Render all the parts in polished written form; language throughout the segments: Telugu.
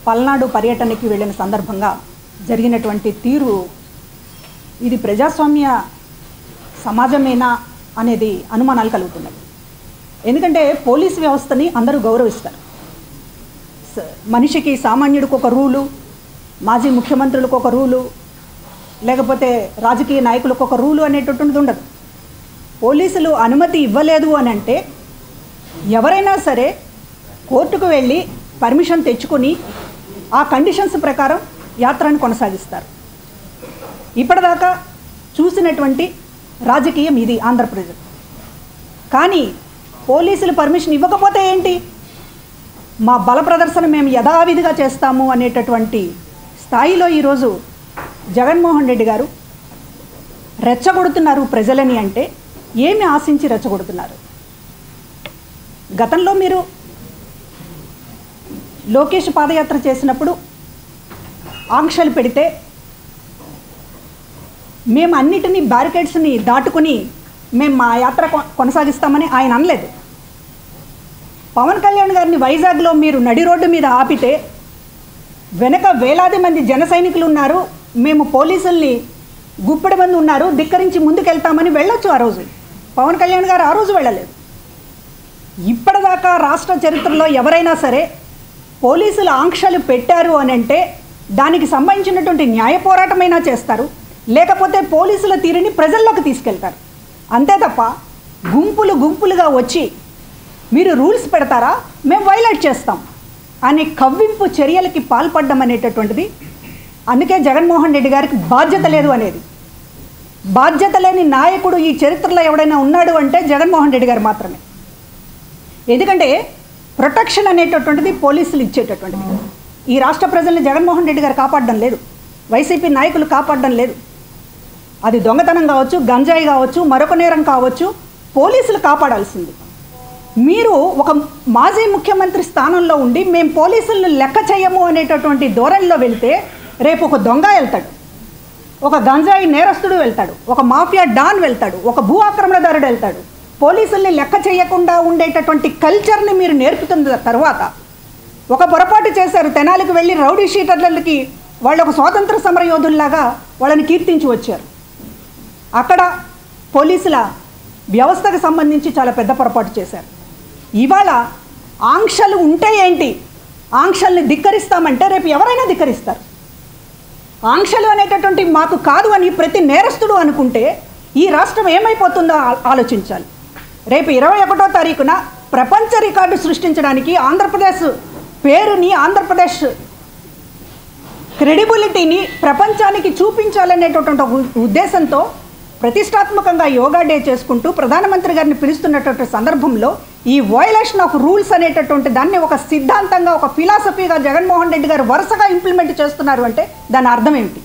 పల్నాడు పర్యటనకి వెళ్ళిన సందర్భంగా జరిగినటువంటి తీరు ఇది ప్రజాస్వామ్య సమాజమేనా అనేది అనుమానాలు కలుగుతున్నాయి. ఎందుకంటే పోలీస్ వ్యవస్థని అందరూ గౌరవిస్తారు. మనిషికి సామాన్యుడికి ఒక రూలు, మాజీ ముఖ్యమంత్రులకు ఒక రూలు, లేకపోతే రాజకీయ నాయకులకు ఒక రూలు అనేటటువంటిది ఉండదు. పోలీసులు అనుమతి ఇవ్వలేదు అని అంటే ఎవరైనా సరే కోర్టుకు వెళ్ళి పర్మిషన్ తెచ్చుకొని ఆ కండిషన్స్ ప్రకారం యాత్రను కొనసాగిస్తారు. ఇప్పటిదాకా చూసినటువంటి రాజకీయం ఇది ఆంధ్రప్రదేశ్. కానీ పోలీసులు పర్మిషన్ ఇవ్వకపోతే ఏంటి, మా బల ప్రదర్శన మేము యథావిధిగా చేస్తాము అనేటటువంటి స్థాయిలో ఈరోజు జగన్మోహన్ రెడ్డి గారు రెచ్చగొడుతున్నారు ప్రజలని. అంటే ఏమి ఆశించి రెచ్చగొడుతున్నారు? గతంలో మీరు లోకేష్ పాదయాత్ర చేసినప్పుడు ఆంక్షలు పెడితే మేము అన్నిటినీ బ్యారికేడ్స్ని దాటుకుని మేము మా యాత్ర కొనసాగిస్తామని ఆయన అనలేదు. పవన్ కళ్యాణ్ గారిని వైజాగ్లో మీరు నడి రోడ్డు మీద ఆపితే వెనక వేలాది మంది జన సైనికులు ఉన్నారు, మేము పోలీసుల్ని గుప్పెడి మంది ఉన్నారు, ధిక్కరించి ముందుకెళ్తామని వెళ్ళొచ్చు. ఆ రోజు పవన్ కళ్యాణ్ గారు ఆ రోజు వెళ్ళలేదు. ఇప్పటిదాకా రాష్ట్ర చరిత్రలో ఎవరైనా సరే పోలీసులు ఆంక్షలు పెట్టారు అని అంటే దానికి సంబంధించినటువంటి న్యాయ పోరాటమైనా చేస్తారు, లేకపోతే పోలీసుల తీరుని ప్రజల్లోకి తీసుకెళ్తారు. అంతే తప్ప గుంపులు గుంపులుగా వచ్చి మీరు రూల్స్ పెడతారా, మేము వైలేట్ చేస్తాం అనే కవ్వింపు చర్యలకి పాల్పడడం అనేటటువంటిది. అందుకే జగన్మోహన్ రెడ్డి గారికి బాధ్యత లేదు అనేది. బాధ్యత లేని నాయకుడు ఈ చరిత్రలో ఎవడైనా ఉన్నాడు అంటే జగన్మోహన్ రెడ్డి గారు మాత్రమే. ఎందుకంటే ప్రొటెక్షన్ అనేటటువంటిది పోలీసులు ఇచ్చేటటువంటిది. ఈ రాష్ట్ర ప్రజల్ని జగన్మోహన్ రెడ్డి గారు కాపాడడం లేదు, వైసీపీ నాయకులు కాపాడడం లేదు. అది దొంగతనం కావచ్చు, గంజాయి కావచ్చు, మరొక నేరం కావచ్చు, పోలీసులు కాపాడాల్సింది. మీరు ఒక మాజీ ముఖ్యమంత్రి స్థానంలో ఉండి మేము పోలీసులను లెక్క చేయము అనేటటువంటి ధోరణిలో వెళ్తే రేపు ఒక దొంగ వెళ్తాడు, ఒక గంజాయి నేరస్తుడు వెళ్తాడు, ఒక మాఫియా డాన్ వెళ్తాడు, ఒక భూ ఆక్రమణదారుడు వెళ్తాడు. పోలీసుల్ని లెక్క చేయకుండా ఉండేటటువంటి కల్చర్ని మీరు నేర్పుతున్న తర్వాత ఒక పొరపాటు చేశారు. తెనాలికి వెళ్ళి రౌడీ షీటర్లకి వాళ్ళు ఒక స్వాతంత్ర సమర యోధుల్లాగా వాళ్ళని కీర్తించి వచ్చారు. అక్కడ పోలీసుల వ్యవస్థకు సంబంధించి చాలా పెద్ద పొరపాటు చేశారు. ఇవాళ ఆంక్షలు ఉంటే ఏంటి, ఆంక్షల్ని ధిక్కరిస్తామంటే రేపు ఎవరైనా ధిక్కరిస్తారు. ఆంక్షలు అనేటటువంటి మాకు కాదు అని ప్రతి నేరస్తుడు అనుకుంటే ఈ రాష్ట్రం ఏమైపోతుందో ఆలోచించాలి. రేపు 21వ తారీఖున ప్రపంచ రికార్డు సృష్టించడానికి ఆంధ్రప్రదేశ్ పేరుని, ఆంధ్రప్రదేశ్ క్రెడిబిలిటీని ప్రపంచానికి చూపించాలనేటటువంటి ఉద్దేశంతో ప్రతిష్టాత్మకంగా యోగా డే చేసుకుంటూ ప్రధానమంత్రి గారిని పిలుస్తున్నటువంటి సందర్భంలో ఈ వయలేషన్ ఆఫ్ రూల్స్ అనేటటువంటి దాన్ని ఒక సిద్ధాంతంగా, ఒక ఫిలాసఫీగా జగన్మోహన్ రెడ్డి గారు వరుసగా ఇంప్లిమెంట్ చేస్తున్నారు అంటే దాని అర్థం ఏమిటి?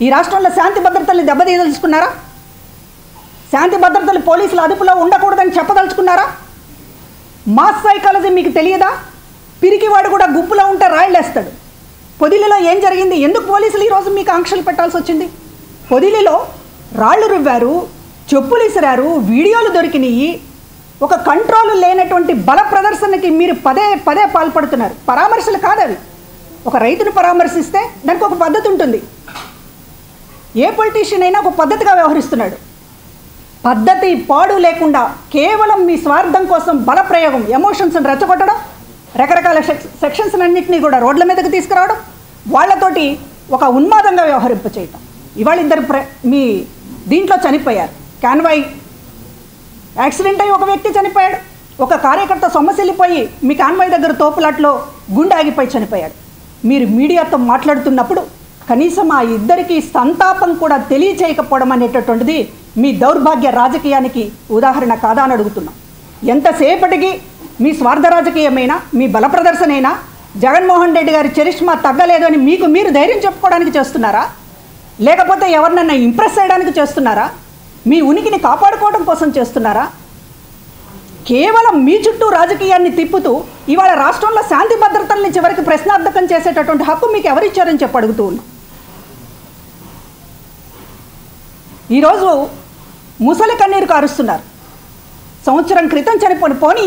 ఈ రాష్ట్రంలో శాంతి భద్రతల్ని దెబ్బతీయదలుచుకున్నారా? శాంతి భద్రతలు పోలీసుల అదుపులో ఉండకూడదని చెప్పదలుచుకున్నారా? మాస్ సైకాలజీ మీకు తెలియదా? పిరికివాడు కూడా గుంపులో ఉంటే రాయిలేస్తాడు. పొదిలిలో ఏం జరిగింది? ఎందుకు పోలీసులు ఈరోజు మీకు ఆంక్షలు పెట్టాల్సి వచ్చింది? పొదిలిలో రాళ్ళు రువ్వారు, చెప్పులు ఇసిరారు, వీడియోలు దొరికినాయి. ఒక కంట్రోల్ లేనటువంటి బల ప్రదర్శనకి మీరు పదే పదే పాల్పడుతున్నారు. పరామర్శలు కాదు అవి. ఒక రైతును పరామర్శిస్తే దానికి ఒక పద్ధతి ఉంటుంది. ఏ పొలిటీషియన్ అయినా ఒక పద్ధతిగా వ్యవహరిస్తున్నాడు. పద్ధతి పాడు లేకుండా కేవలం మీ స్వార్థం కోసం బలప్రయోగం, ఎమోషన్స్ని రెచ్చగొట్టడం, రకరకాల సెక్షన్స్ అన్నింటినీ కూడా రోడ్ల మీదకి తీసుకురావడం, వాళ్లతోటి ఒక ఉన్మాదంగా వ్యవహరింప చేయటం. ఇవాళ ఇద్దరు మీ దీంట్లో చనిపోయారు. కాన్వాయ్ యాక్సిడెంట్ అయ్యి ఒక వ్యక్తి చనిపోయాడు. ఒక కార్యకర్త సొమ్మసిల్లిపోయి మీ కాన్వాయ్ దగ్గర తోపులాట్లో గుండె ఆగిపోయి చనిపోయాడు. మీరు మీడియాతో మాట్లాడుతున్నప్పుడు కనీసం ఆ ఇద్దరికి సంతాపం కూడా తెలియచేయకపోవడం అనేటటువంటిది మీ దౌర్భాగ్య రాజకీయానికి ఉదాహరణ కాదా అని అడుగుతున్నాం. ఎంతసేపటికి మీ స్వార్థ రాజకీయమైనా, మీ బల ప్రదర్శనైనా జగన్మోహన్ రెడ్డి గారి చరిష్మా తగ్గలేదు అని మీకు మీరు ధైర్యం చెప్పుకోవడానికి చేస్తున్నారా, లేకపోతే ఎవరినన్నా ఇంప్రెస్ చేయడానికి చేస్తున్నారా, మీ ఉనికిని కాపాడుకోవడం కోసం చేస్తున్నారా? కేవలం మీ చుట్టూ రాజకీయాన్ని తిప్పుతూ ఇవాళ రాష్ట్రంలో శాంతి భద్రతల్ని చివరికి ప్రశ్నార్థకం చేసేటటువంటి హక్కు మీకు ఎవరిచ్చారని చెప్పి అడుగుతూ ఉన్నాం. ఈరోజు ముసలి కన్నీరు కారుస్తున్నారు. సంవత్సరం క్రితం చనిపోని, పోనీ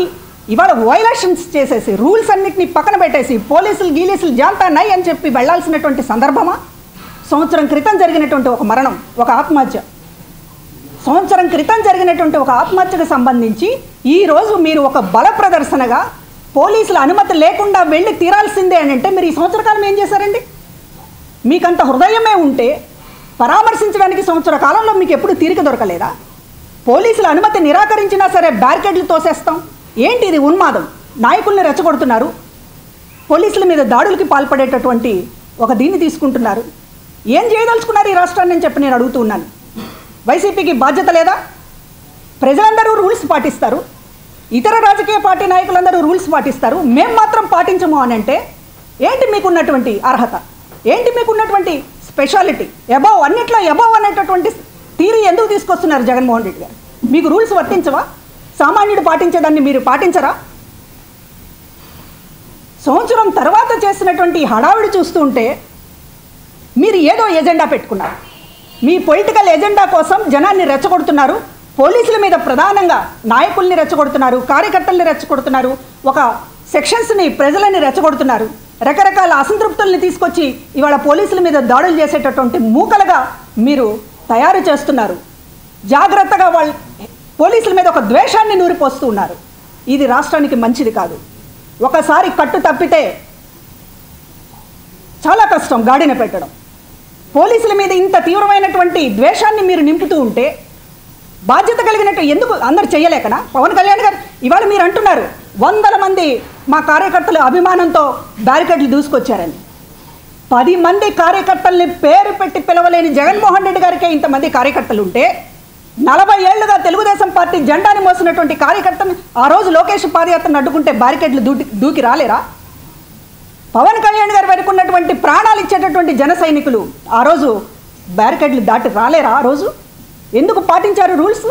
ఇవాళ వయలేషన్స్ చేసేసి రూల్స్ అన్నిటిని పక్కన పెట్టేసి పోలీసులు గీలీసులు జాంతా నై అని చెప్పి వెళ్లాల్సినటువంటి సందర్భమా? సంవత్సరం క్రితం జరిగినటువంటి ఒక మరణం, ఒక ఆత్మహత్య, సంవత్సరం క్రితం జరిగినటువంటి ఒక ఆత్మహత్యకు సంబంధించి ఈరోజు మీరు ఒక బల ప్రదర్శనగా పోలీసుల అనుమతి లేకుండా వెళ్ళి తీరాల్సిందే అని అంటే మీరు ఈ సంవత్సర కాలం ఏం చేశారండి? మీకంత హృదయమే ఉంటే పరామర్శించడానికి సంవత్సర కాలంలో మీకు ఎప్పుడు తీరిక దొరకలేదా? పోలీసుల అనుమతి నిరాకరించినా సరే బ్యారికేడ్లు తోసేస్తాం. ఏంటి ఇది? ఉన్మాదం. నాయకుల్ని రెచ్చగొడుతున్నారు, పోలీసుల మీద దాడులకి పాల్పడేటటువంటి ఒక దీన్ని తీసుకుంటున్నారు. ఏం చేయదలుచుకున్నారు ఈ రాష్ట్రాన్ని అని చెప్పి నేను అడుగుతూ ఉన్నాను. వైసీపీకి బాధ్యత లేదా? ప్రజలందరూ రూల్స్ పాటిస్తారు, ఇతర రాజకీయ పార్టీ నాయకులందరూ రూల్స్ పాటిస్తారు, మేము మాత్రం పాటించము అని అంటే ఏంటి మీకున్నటువంటి అర్హత? ఏంటి మీకున్నటువంటి స్పెషాలిటీ? అబౌవ్, అన్నిట్లో అబౌవ్ అనేటటువంటి థీరీ ఎందుకు తీసుకొస్తున్నారు జగన్మోహన్ రెడ్డి గారు? మీకు రూల్స్ వర్తించవా? సామాన్యుడు పాటించేదాన్ని మీరు పాటించరా? సంవత్సరం తర్వాత చేసినటువంటి హడావిడి చూస్తూ ఉంటే మీరు ఏదో ఎజెండా పెట్టుకున్నారు. మీ పొలిటికల్ ఎజెండా కోసం జనాన్ని రెచ్చగొడుతున్నారు, పోలీసుల మీద ప్రధానంగా నాయకుల్ని రెచ్చగొడుతున్నారు, కార్యకర్తల్ని రెచ్చగొడుతున్నారు, ఒక సెక్షన్స్ని ప్రజలని రెచ్చగొడుతున్నారు, రకరకాల అసంతృప్తుల్ని తీసుకొచ్చి ఇవాళ పోలీసుల మీద దాడులు చేసేటటువంటి మూకలుగా మీరు తయారు చేస్తున్నారు. జాగ్రత్తగా వాళ్ళ పోలీసుల మీద ఒక ద్వేషాన్ని నూరిపోస్తూ ఉన్నారు. ఇది రాష్ట్రానికి మంచిది కాదు. ఒకసారి కట్టు తప్పితే చాలా కష్టం గాడిన పెట్టడం. పోలీసుల మీద ఇంత తీవ్రమైనటువంటి ద్వేషాన్ని మీరు నింపుతూ ఉంటే బాధ్యత కలిగినట్టు ఎందుకు అందరు చేయలేకనా? పవన్ కళ్యాణ్ గారు ఇవాళ మీరు అంటున్నారు 100 మంది మా కార్యకర్తలు అభిమానంతో బ్యారికేడ్లు దూసుకొచ్చారని. 10 మంది కార్యకర్తల్ని పేరు పెట్టి పిలవలేని జగన్మోహన్ రెడ్డి గారికే ఇంతమంది కార్యకర్తలు ఉంటే 40 ఏళ్లుగా తెలుగుదేశం పార్టీ జెండాని మోసినటువంటి కార్యకర్తను ఆ రోజు లోకేష్ పాదయాత్రను అడ్డుకుంటే బ్యారికేడ్లు దూకి రాలేరా? పవన్ కళ్యాణ్ గారు వెనుకున్నటువంటి ప్రాణాలు ఇచ్చేటటువంటి జన సైనికులు ఆ రోజు బ్యారికేడ్లు దాటి రాలేరా? ఆ రోజు ఎందుకు పాటించారు రూల్స్?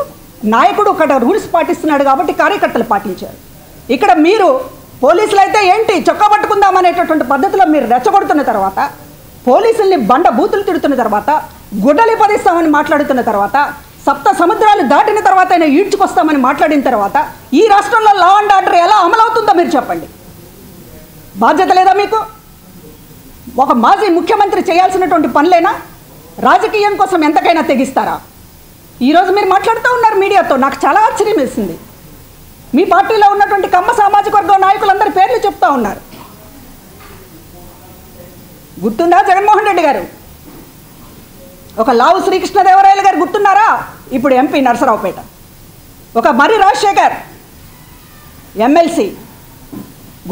నాయకుడు ఇక్కడ రూల్స్ పాటిస్తున్నాడు కాబట్టి కార్యకర్తలు పాటించారు. ఇక్కడ మీరు పోలీసులు అయితే ఏంటి చొక్కా పట్టుకుందామనేటటువంటి పద్ధతిలో మీరు రెచ్చగొడుతున్న తర్వాత, పోలీసుల్ని బండ బూతులు తిడుతున్న తర్వాత, గుడ్డలి పదిస్తామని మాట్లాడుతున్న తర్వాత, సప్త సముద్రాలు దాటిన తర్వాత అయినా ఈడ్చుకొస్తామని మాట్లాడిన తర్వాత ఈ రాష్ట్రంలో లా అండ్ ఆర్డర్ ఎలా అమలవుతుందో మీరు చెప్పండి. బాధ్యత లేదా మీకు? ఒక మాజీ ముఖ్యమంత్రి చేయాల్సినటువంటి పనులేనా? రాజకీయం కోసం ఎంతకైనా తెగిస్తారా? ఈరోజు మీరు మాట్లాడుతూ ఉన్నారు మీడియాతో, నాకు చాలా ఆశ్చర్యం వేసింది. మీ పార్టీలో ఉన్నటువంటి కమ్మ సామాజిక వర్గం నాయకులందరి పేర్లు చెప్తా ఉన్నారు. గుర్తుందా జగన్మోహన్ రెడ్డి గారు? ఒక లావు శ్రీకృష్ణదేవరాయలు గారు గుర్తున్నారా? ఇప్పుడు ఎంపీ నరసరావుపేట. ఒక మర్రి రాజశేఖర్ ఎమ్మెల్సీ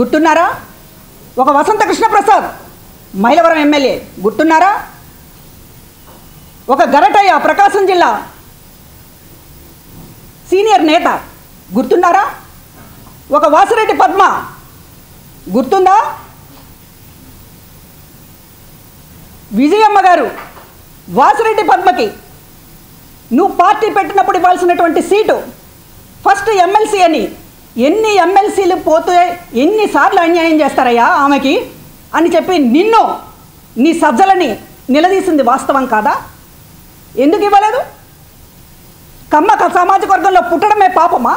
గుర్తున్నారా? ఒక వసంత కృష్ణప్రసాద్ మైలవరం ఎమ్మెల్యే గుర్తున్నారా? ఒక గరటయ్య ప్రకాశం జిల్లా సీనియర్ నేత గుర్తున్నారా? ఒక వాసిరెడ్డి పద్మ గుర్తుందా? విజయమ్మ గారు వాసిరెడ్డి పద్మకి నువ్వు పార్టీ పెట్టినప్పుడు ఇవ్వాల్సినటువంటి సీటు ఫస్ట్ ఎమ్మెల్సీ అని, ఎన్ని ఎమ్మెల్సీలు పోతే ఎన్నిసార్లు అన్యాయం చేస్తారయ్యా ఆమెకి అని చెప్పి నిన్ను నీ సజ్జలని నిలదీసింది వాస్తవం కాదా? ఎందుకు ఇవ్వలేదు? కమ్మ సామాజిక వర్గంలో పుట్టడమే పాపమా?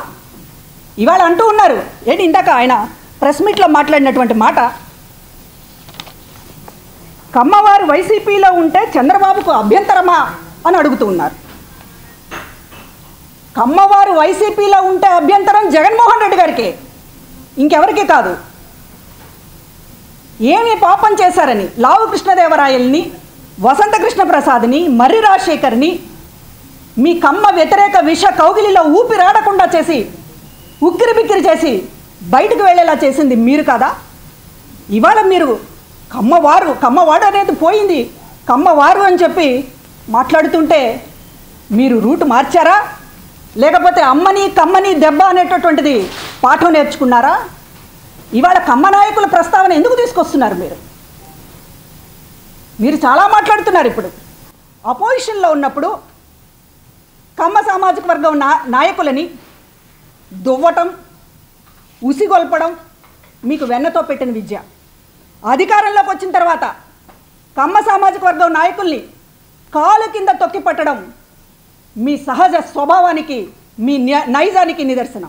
ఇవాళ అంటూ ఉన్నారు ఏంటి, ఇందాక ఆయన ప్రెస్ మీట్లో మాట్లాడినటువంటి మాట, కమ్మవారు వైసీపీలో ఉంటే చంద్రబాబుకు అభ్యంతరమా అని అడుగుతూ ఉన్నారు. కమ్మవారు వైసీపీలో ఉంటే అభ్యంతరం జగన్మోహన్ రెడ్డి గారికి, ఇంకెవరికి కాదు. ఏమి పాపం చేశారని లావు కృష్ణదేవరాయల్ని, వసంత కృష్ణప్రసాద్ని, మర్రి రాజశేఖర్ని మీ కమ్మ వ్యతిరేక విష కౌగిలిలో ఊపిరాడకుండా చేసి ఉక్కిరి బిక్కిరి చేసి బయటకు వెళ్ళేలా చేసింది మీరు కదా? ఇవాళ మీరు కమ్మవాడు అనేది పోయింది, కమ్మవారు అని చెప్పి మాట్లాడుతుంటే మీరు రూట్ మార్చారా? లేకపోతే అమ్మని కమ్మని దెబ్బ అనేటటువంటిది పాఠం నేర్చుకున్నారా? ఇవాళ కమ్మ నాయకుల ప్రస్తావన ఎందుకు తీసుకొస్తున్నారు మీరు చాలా మాట్లాడుతున్నారు. ఇప్పుడు అపోజిషన్లో ఉన్నప్పుడు కమ్మ సామాజిక వర్గం నాయకులని దువ్వటం, ఉసిగొల్పడం మీకు వెన్నతో పెట్టిన విద్య. అధికారంలోకి వచ్చిన తర్వాత కమ్మ సామాజిక వర్గం నాయకుల్ని కాలు కింద తొక్కి పట్టడం మీ సహజ స్వభావానికి, మీ నైజానికి నిదర్శనం.